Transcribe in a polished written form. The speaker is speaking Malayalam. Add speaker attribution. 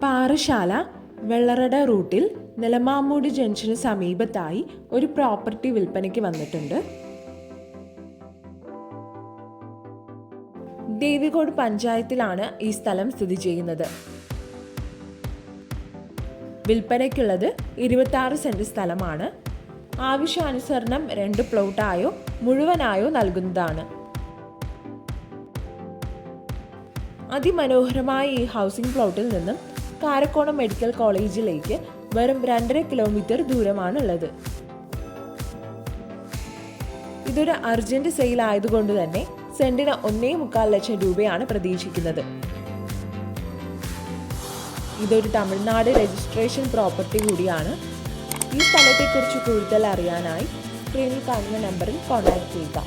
Speaker 1: പാറശാല വെള്ളറട റൂട്ടിൽ നിലമാമൂട് ജംഗ്ഷന് സമീപത്തായി ഒരു പ്രോപ്പർട്ടി വിൽപ്പനയ്ക്ക് വന്നിട്ടുണ്ട്. ദേവികോട് പഞ്ചായത്തിലാണ് ഈ സ്ഥലം സ്ഥിതി ചെയ്യുന്നത്. വിൽപ്പനയ്ക്കുള്ളത് 26 സെന്റ് സ്ഥലമാണ്. ആവശ്യാനുസരണം 2 പ്ലോട്ടായോ മുഴുവനായോ നൽകുന്നതാണ്. അതിമനോഹരമായ ഈ ഹൗസിംഗ് പ്ലോട്ടിൽ നിന്നും കാരക്കോണം മെഡിക്കൽ കോളേജിലേക്ക് വെറും 2.5 കിലോമീറ്റർ ദൂരമാണുള്ളത്. ഇതൊരു അർജന്റ് സെയിൽ ആയതുകൊണ്ട് തന്നെ സെന്റിന് 1.25 ലക്ഷം രൂപയാണ് പ്രതീക്ഷിക്കുന്നത്. ഇതൊരു തമിഴ്നാട് രജിസ്ട്രേഷൻ പ്രോപ്പർട്ടി കൂടിയാണ്. ഈ സ്ഥലത്തെക്കുറിച്ച് കൂടുതൽ അറിയാനായി സ്ക്രീനിൽ കാണുന്ന നമ്പറിൽ കോൺടാക്ട് ചെയ്യുക.